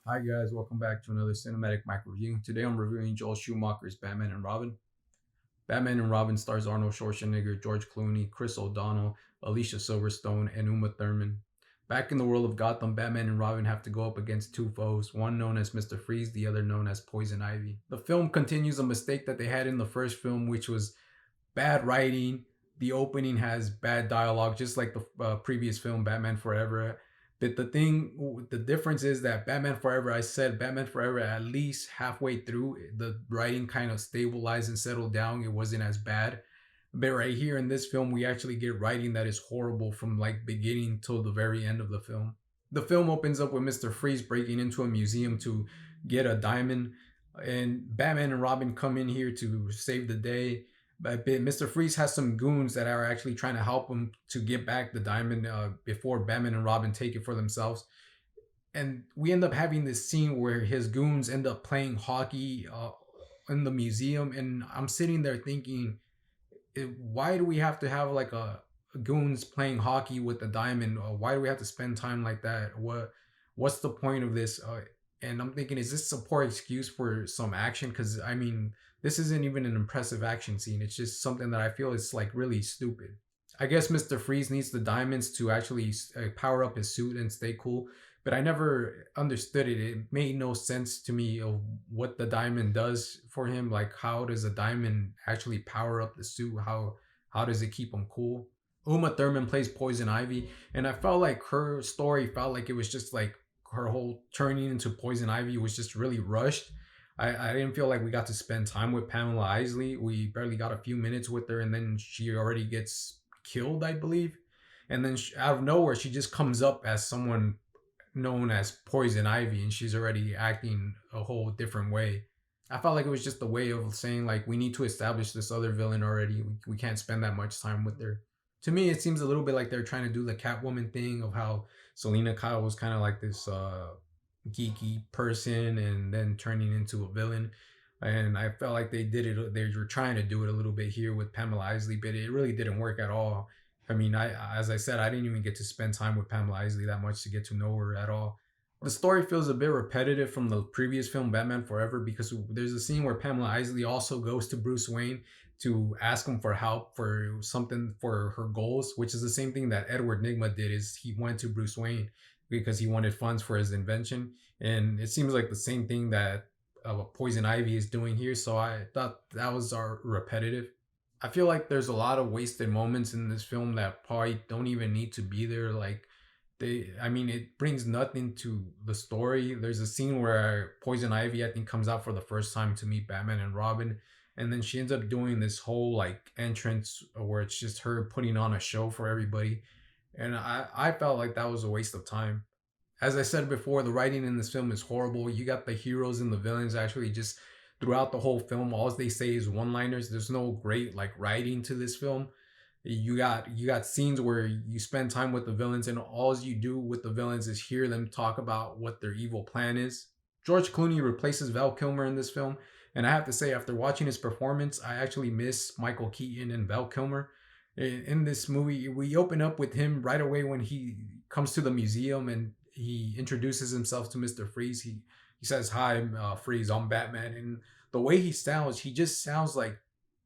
Hi guys, welcome back to another cinematic micro review. Today I'm reviewing Joel Schumacher's Batman and Robin. Batman and Robin stars Arnold Schwarzenegger, George Clooney, Chris O'Donnell, Alicia Silverstone, and Uma Thurman. Back in the world of Gotham, Batman and Robin have to go up against two foes, one known as Mr. Freeze, the other known as Poison Ivy. The film continues a mistake that they had in the first film, which was bad writing. The opening has bad dialogue, just like the previous film, Batman Forever. But the difference is that Batman Forever, I said Batman Forever, at least halfway through, the writing kind of stabilized and settled down. It wasn't as bad. But right here in this film, we actually get writing that is horrible from like beginning till the very end of the film. The film opens up with Mr. Freeze breaking into a museum to get a diamond, and Batman and Robin come in here to save the day. But Mr. Freeze has some goons that are actually trying to help him to get back the diamond before Batman and Robin take it for themselves. And we end up having this scene where his goons end up playing hockey in the museum, and I'm sitting there thinking, why do we have to have like a goons playing hockey with the diamond? Why do we have to spend time like that? What's the point of this? And I'm thinking, is this a poor excuse for some action? Because I mean, this isn't even an impressive action scene. It's just something that I feel is like really stupid. I guess Mr. Freeze needs the diamonds to actually power up his suit and stay cool. But I never understood it. It made no sense to me of what the diamond does for him. Like, how does a diamond actually power up the suit? How does it keep him cool? Uma Thurman plays Poison Ivy, and I felt like her story felt like it was just like her whole turning into Poison Ivy was just really rushed. I didn't feel like we got to spend time with Pamela Isley. We barely got a few minutes with her, and then she already gets killed, I believe. And then out of nowhere, she just comes up as someone known as Poison Ivy, and she's already acting a whole different way. I felt like it was just a way of saying like we need to establish this other villain already. We can't spend that much time with her. To me, it seems a little bit like they're trying to do the Catwoman thing of how Selena Kyle was kind of like this geeky person and then turning into a villain. And I felt like they did it. They were trying to do it a little bit here with Pamela Isley, but it really didn't work at all. I mean, as I said, I didn't even get to spend time with Pamela Isley that much to get to know her at all. The story feels a bit repetitive from the previous film, Batman Forever, because there's a scene where Pamela Isley also goes to Bruce Wayne to ask him for help for something for her goals, which is the same thing that Edward Nigma did. Is he went to Bruce Wayne because he wanted funds for his invention, and it seems like the same thing that Poison Ivy is doing here. So I thought that was our repetitive. I feel like there's a lot of wasted moments in this film that probably don't even need to be there. Like I mean, it brings nothing to the story. There's a scene where Poison Ivy, I think, comes out for the first time to meet Batman and Robin, and then she ends up doing this whole like entrance where it's just her putting on a show for everybody, and I felt like that was a waste of time. As I said before, the writing in this film is horrible. You got the heroes and the villains actually just throughout the whole film, all they say is one-liners. There's no great like writing to this film. You got scenes where you spend time with the villains, and all you do with the villains is hear them talk about what their evil plan is. George Clooney replaces Val Kilmer in this film, and I have to say, after watching his performance, I actually miss Michael Keaton and Val Kilmer. In this movie, we open up with him right away when he comes to the museum and he introduces himself to Mr. Freeze. He says, "Hi, Freeze, I'm Batman," and the way he sounds, he just sounds like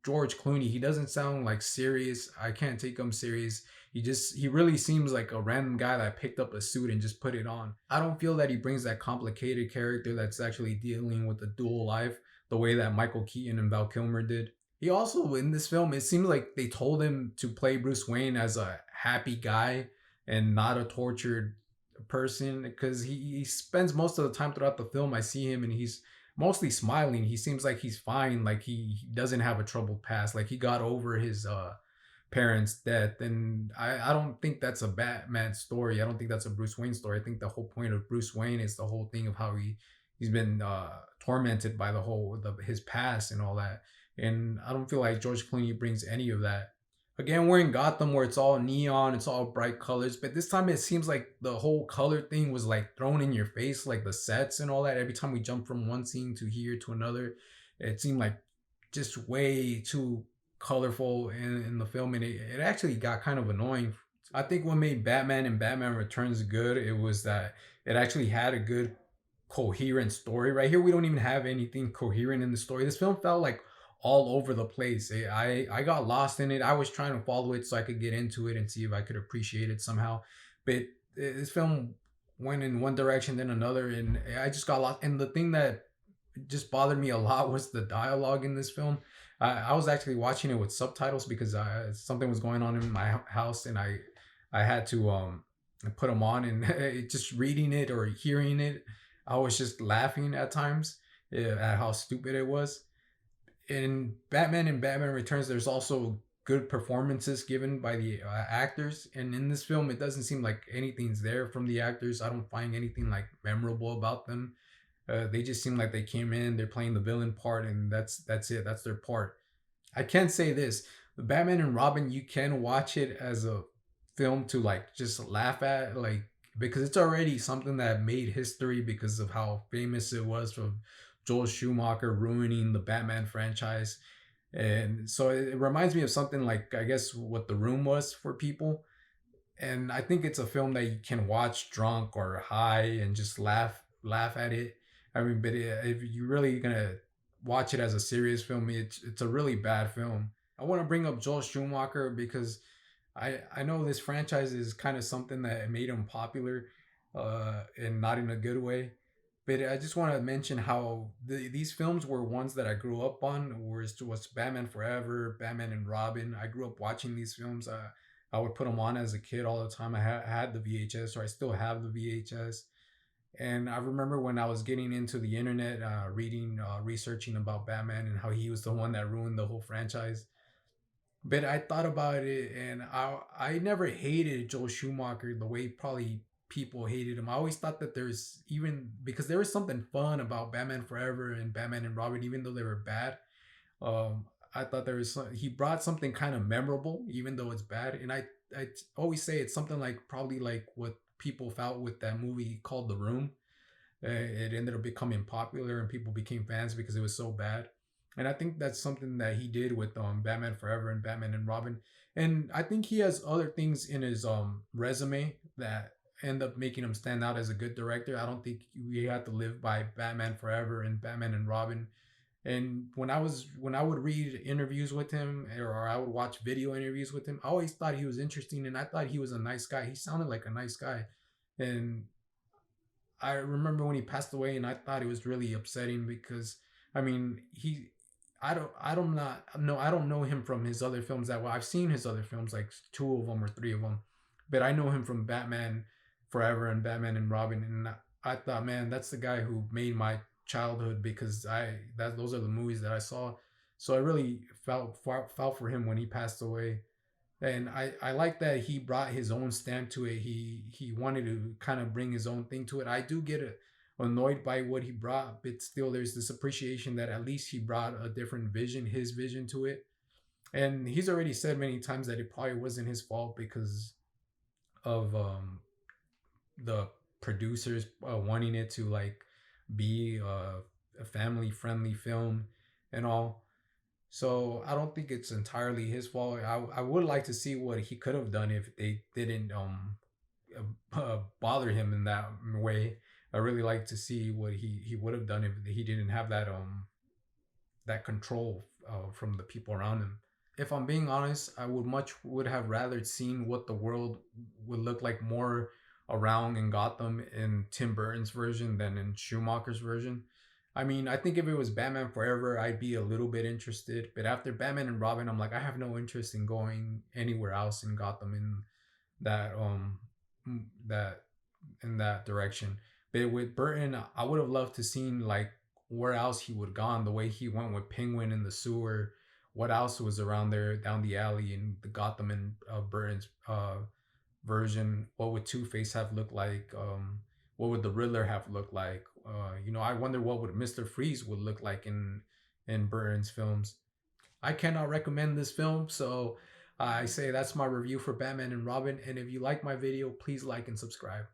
George Clooney. He doesn't sound like serious. I can't take him serious. He really seems like a random guy that picked up a suit and just put it on. I don't feel that he brings that complicated character that's actually dealing with a dual life the way that Michael Keaton and Val Kilmer did. He also, in this film, it seems like they told him to play Bruce Wayne as a happy guy and not a tortured person, because he spends most of the time throughout the film, I see him and he's mostly smiling. He seems like he's fine, like he doesn't have a troubled past, like he got over his parents' death. And I don't think that's a Batman story. I don't think that's a Bruce Wayne story. I think the whole point of Bruce Wayne is the whole thing of how he's been tormented by his past and all that. And I don't feel like George Clooney brings any of that. Again, we're in Gotham where it's all neon, it's all bright colors, but this time it seems like the whole color thing was like thrown in your face, like the sets and all that. Every time we jump from one scene to here to another, it seemed like just way too colorful in the film, and it actually got kind of annoying. I think what made Batman and Batman Returns good, it was that it actually had a good coherent story. Right here, we don't even have anything coherent in the story. This film felt like all over the place. I got lost in it. I was trying to follow it so I could get into it and see if I could appreciate it somehow. But this film went in one direction then another, and I just got lost. And the thing that just bothered me a lot was the dialogue in this film. I was actually watching it with subtitles because something was going on in my house, and I had to put them on, and just reading it or hearing it, I was just laughing at times at how stupid it was. In Batman and Batman Returns, there's also good performances given by the actors, and in this film, it doesn't seem like anything's there from the actors. I don't find anything like memorable about them. They just seem like they came in, they're playing the villain part, and that's it. That's their part. I can say this: the Batman and Robin, you can watch it as a film to like just laugh at, like because it's already something that made history because of how famous it was from Joel Schumacher ruining the Batman franchise. And so it reminds me of something like I guess what The Room was for people. And I think it's a film that you can watch drunk or high and just laugh at it. I mean, but if you're really gonna watch it as a serious film, it's a really bad film. I want to bring up Joel Schumacher because I know this franchise is kind of something that made him popular, and not in a good way. But I just want to mention how these films were ones that I grew up on. Was Batman Forever, Batman and Robin. I grew up watching these films. I would put them on as a kid all the time. I had the VHS, or I still have the VHS. And I remember when I was getting into the internet, reading, researching about Batman and how he was the one that ruined the whole franchise. But I thought about it, and I never hated Joel Schumacher the way probably people hated him. I always thought that there's even because there was something fun about Batman Forever and Batman and Robin, even though they were bad. I thought he brought something kind of memorable, even though it's bad. And I always say it's something like probably like what people felt with that movie called The Room. It ended up becoming popular and people became fans because it was so bad. And I think that's something that he did with Batman Forever and Batman and Robin. And I think he has other things in his resume that end up making him stand out as a good director. I don't think we had to live by Batman Forever and Batman and Robin. And when I would read interviews with him, or I would watch video interviews with him, I always thought he was interesting, and I thought he was a nice guy. He sounded like a nice guy. And I remember when he passed away, and I thought it was really upsetting because I mean I don't not no I don't know him from his other films that well. I've seen his other films like two of them or three of them, but I know him from Batman Forever and Batman and Robin, and I thought, man, that's the guy who made my childhood because those are the movies that I saw. So I really felt for him when he passed away, and I like that he brought his own stamp to it. He wanted to kind of bring his own thing to it. I do get annoyed by what he brought, but still there's this appreciation that at least he brought a different vision, his vision to it. And he's already said many times that it probably wasn't his fault because of the producers wanting it to like be a family friendly film and all. So I don't think it's entirely his fault. I would like to see what he could have done if they didn't bother him in that way. I really like to see what he would have done if he didn't have that control from the people around him. If I'm being honest, I would have rather seen what the world would look like more around in Gotham in Tim Burton's version than in Schumacher's version. I mean, I think if it was Batman Forever, I'd be a little bit interested. But after Batman and Robin, I'm like, I have no interest in going anywhere else in Gotham in that that in that direction. But with Burton, I would have loved to seen like where else he would gone. The way he went with Penguin in the sewer. What else was around there down the alley in the Gotham and Burton's version? What would Two Face have looked like? What would the Riddler have looked like? I wonder what would Mister Freeze would look like in Burton's films. I cannot recommend this film, so I say that's my review for Batman and Robin. And if you like my video, please like and subscribe.